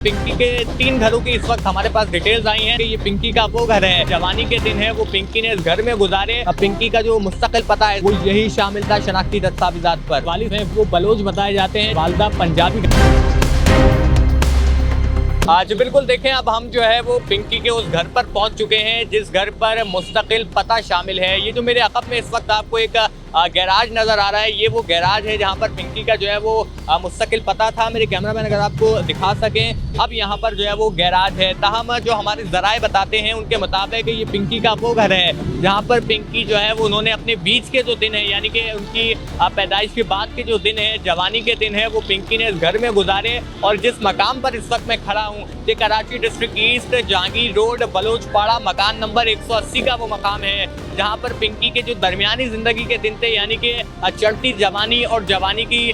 पिंकी के 3 घरों की इस वक्त हमारे पास डिटेल्स आई हैं कि ये पिंकी का वो घर है। जवानी के दिन है वो पिंकी ने इस घर में गुजारे। अब पिंकी का जो मुस्तकिल पता है वो यही शामिल था शनाख्ती दस्तावेजात पर। वालिद हैं वो बलोच बताए जाते हैं, वालदा पंजाबी। आज बिल्कुल देखें, अब हम जो है वो पिंकी के उस घर पर पहुंच चुके हैं जिस घर पर मुस्तकिल पता शामिल है। ये जो मेरे अकब में इस वक्त आपको एक गैराज नज़र आ रहा है, ये वो गैराज है जहां पर पिंकी का जो है वो मुस्तकिल पता था। मेरे कैमरामैन अगर आपको दिखा सकें, अब यहां पर जो है वो गैराज है। ताहम जो हमारे ज़राए बताते हैं उनके मुताबिक ये पिंकी का वो घर है जहां पर पिंकी जो है वो उन्होंने अपने बीच के जो दिन है, यानी कि उनकी पैदाइश के बाद के जो दिन है, जवानी के दिन है, वो पिंकी ने इस घर में गुजारे। और जिस मकाम पर इस वक्त मैं खड़ा हूँ ये Karachi district east Jahangir road Balochpara मकान नंबर 180 का वो मकाम है जहाँ पर पिंकी के जो दरमियानी ज़िंदगी के दिन थे, यानी कि चढ़ती जवानी और जवानी की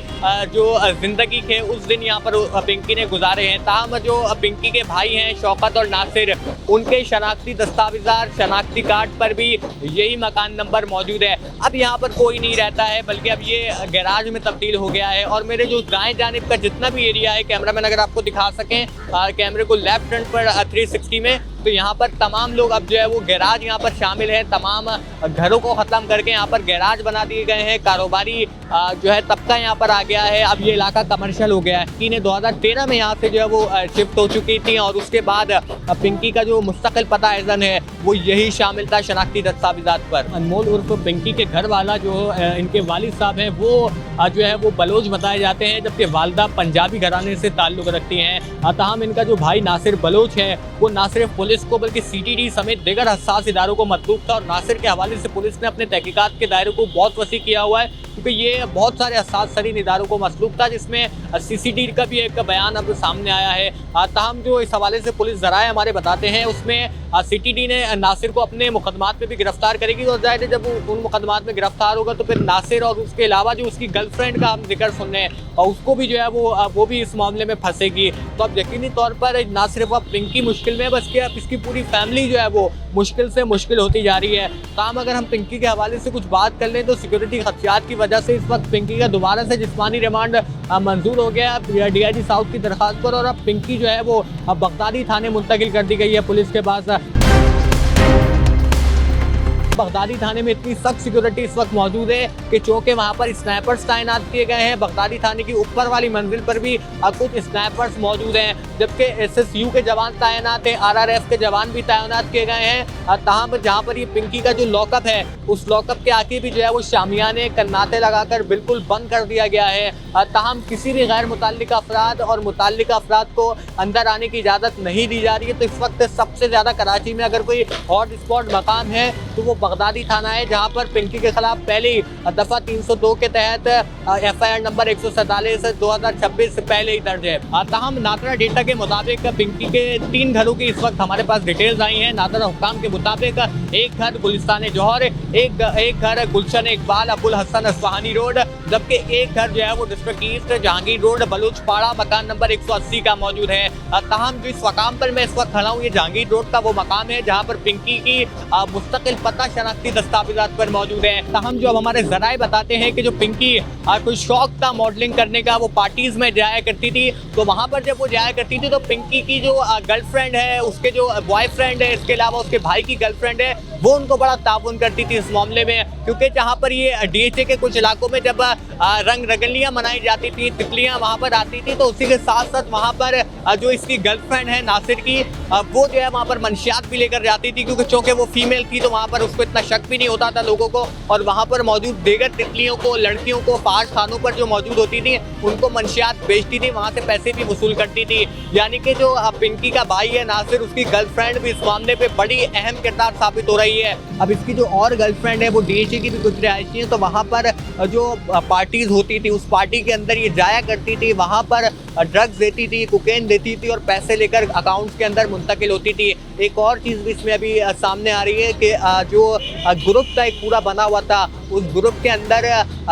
जो ज़िंदगी के उस दिन यहाँ पर पिंकी ने गुजारे हैं। ताहम जो पिंकी के भाई हैं शौकत और नासिर, उनके शनाख्ती दस्तावेज़ात शनाख्ती कार्ड पर भी यही मकान नंबर मौजूद है। अब यहाँ पर कोई नहीं रहता है, बल्कि अब ये गैराज में तब्दील हो गया है। और मेरे जो दाएं जानिब का जितना भी एरिया है, कैमरामैन अगर आपको दिखा सकें कैमरे को लेफ्ट फ्रंट पर 360 में, तो यहाँ पर तमाम लोग अब जो है वो गैराज यहाँ पर शामिल है। तमाम घरों को ख़त्म करके यहाँ पर गैराज बना दिए गए हैं। कारोबारी जो है तबका यहाँ पर आ गया है। अब ये इलाका कमर्शियल हो गया है। पिंकी ने 2013 में यहाँ से जो है वो शिफ्ट हो चुकी थी और उसके बाद पिंकी का जो मुस्तकिल पता ऐज़न है वो यही शामिल था शनाख्ती दस्तावेजात पर। अनमोल उर्फ पिंकी के घर वाला जो इनके वालिद साहब हैं वो जो है वो बलोच बताए जाते हैं, जबकि वालदा पंजाबी घराने से ताल्लुक़ रखती हैं। ताहम इनका जो भाई नासिर बलोच है वो ना सिर्फ पुलिस को बल्कि CTD समेत दीगर हसास इदारों को मतलूब था। और नासिर के हवाले से पुलिस ने अपने तहकीकात के दायरे को बहुत वसी किया हुआ है, क्योंकि ये बहुत सारे हसास तरीन इदारों को मसलूब था, जिसमें CCTV का भी एक बयान अब सामने आया है। ताहम जो इस हवाले से पुलिस ज़राए हमारे बताते हैं उसमें CTD ने नासिर को अपने मुकदमात में भी गिरफ्तार करेगी। और जाहिर है जब उन मुकदमात में गिरफ्तार होगा तो फिर नासिर और उसके अलावा जो उसकी गर्लफ्रेंड का हम जिक्र सुन रहे हैं और उसको भी जो है वो भी इस मामले में फंसेगी। तो अब यकीनी तौर पर ना सिर्फ अब पिंकी मुश्किल में, बल्कि अब इसकी पूरी फैमिली जो है वो मुश्किल से मुश्किल होती जा रही है। ताहम अगर हम पिंकी के हवाले से कुछ बात कर लें तो सिक्योरिटी खदशात की वजह से इस वक्त पिंकी का दोबारा से जिस्मानी रिमांड मंजूर हो गया DIG साउथ की दरख्वास्त पर। और अब पिंकी जो है वो अब बगदादी थाने मुंतकिल कर दी गई है पुलिस के पास। बगदादी थाने में इतनी सख्त सिक्योरिटी इस वक्त मौजूद है कि चूँकि वहाँ पर स्नाइपर्स तैनात किए गए हैं। बगदादी थाने की ऊपर वाली मंजिल पर भी कुछ स्नाइपर्स मौजूद हैं, जबकि SSU के जवान तैनात हैं, RRF के जवान भी तैनात किए गए हैं। ताहम जहाँ पर ये पिंकी का जो लॉकअप है उस लॉकअप के आगे भी जो है वो शामियाने कन्नाते लगाकर बिल्कुल बंद कर दिया गया है। ताहम किसी भी गैर मुतल्लिक अफराद और मुतल्लिक अफराद को अंदर आने की इजाज़त नहीं दी जा रही है। तो इस वक्त सबसे ज़्यादा कराची में अगर कोई हॉट स्पॉट मकाम है तो वो बगदादी थाना है, जहां पर पिंकी के खिलाफ पहली दफा 302 के तहत FIR नंबर 147/2026 से पहले ही दर्ज है। ताहम नादरा डेटा के मुताबिक पिंकी के 3 घरों की इस वक्त हमारे पास डिटेल्स आई हैं। नादरा हुक्काम के मुताबिक एक घर गुलिस्तान जौहर, एक घर गुलशन इकबाल अबुल हसन अस्फहानी रोड, जबकि एक घर जो है वो district east Jahangir road Balochpara मकान नंबर 180 का मौजूद है। ताहम जो इस मकाम पर मैं इस वक्त खड़ा हूँ ये जहांगीर रोड का वो मकाम है जहाँ पर पिंकी की मुस्तकिल पता शनाख्ती दस्तावेजात पर मौजूद है। ताहम जो अब हमारे ज़राए बताते हैं कि जो पिंकी कोई शौक था मॉडलिंग करने का, वो पार्टीज में जाया करती थी। तो वहाँ पर जब वो जाया करती थी तो पिंकी की जो गर्लफ्रेंड है, उसके जो बॉयफ्रेंड है, इसके अलावा उसके भाई की गर्लफ्रेंड है, वो उनको बड़ा ताउन करती थी इस मामले में। क्योंकि जहाँ पर ये DHA के कुछ इलाकों में जब रंग रगलियाँ मनाई जाती थी, तितलियाँ वहाँ पर आती थी, तो उसी के साथ साथ वहाँ पर जो इसकी गर्लफ्रेंड है नासिर की, वो जो है वहाँ पर मंशियात भी लेकर जाती थी। क्योंकि चूँकि वो फीमेल थी तो वहाँ पर उसको इतना शक भी नहीं होता था लोगों को। और वहाँ पर मौजूद दीगर तितलियों को, लड़कियों को फाश खानों पर जो मौजूद होती थी उनको मंशियात बेचती थी, वहाँ से पैसे भी वसूल करती थी। यानी कि जो पिंकी का भाई है नासिर, उसकी गर्लफ्रेंड भी इस मामले पे बड़ी अहम किरदार साबित हो रही है। अब इसकी जो और गर्लफ्रेंड है वो DHA की भी कुछ रिहायशी है, तो वहाँ पर जो पार्टीज होती थी उस पार्टी के अंदर ये जाया करती थी, वहाँ पर ड्रग्स देती थी, कोकेन देती थी और पैसे लेकर अकाउंट्स के अंदर मुंतकिल होती थी। एक और चीज़ भी इसमें अभी सामने आ रही है कि जो ग्रुप का एक पूरा बना हुआ था, उस ग्रुप के अंदर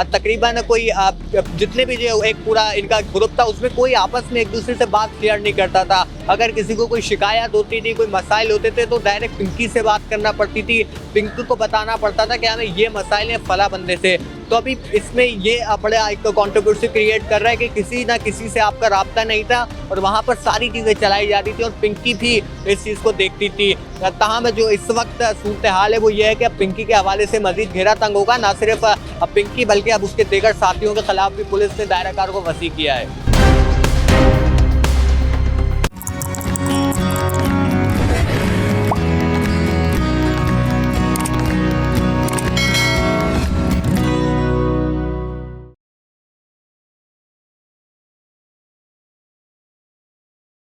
तकरीबन कोई जितने भी जो एक पूरा इनका ग्रुप था उसमें कोई आपस में एक दूसरे से बात शेयर नहीं करता था। अगर किसी को कोई शिकायत होती थी, कोई मसाइल होते थे तो डायरेक्ट पिंकी से बात करना पड़ती थी, पिंकी को बताना पड़ता था कि हमें ये मसाइल हैं फला बंदे से। तो अभी इसमें ये बड़ा एक कंट्रोवर्सी क्रिएट कर रहा है कि किसी ना किसी से आपका राब्ता नहीं था और वहाँ पर सारी चीज़ें चलाई जा रही थी और पिंकी भी इस चीज़ को देखती थी। तमाम जो इस वक्त सूरत हाल है वो ये है कि अब पिंकी के हवाले से मजीद घेरा तंग होगा, ना सिर्फ अब पिंकी बल्कि अब उसके दीगर साथियों के खिलाफ भी पुलिस ने दायरा कार को वसी किया है।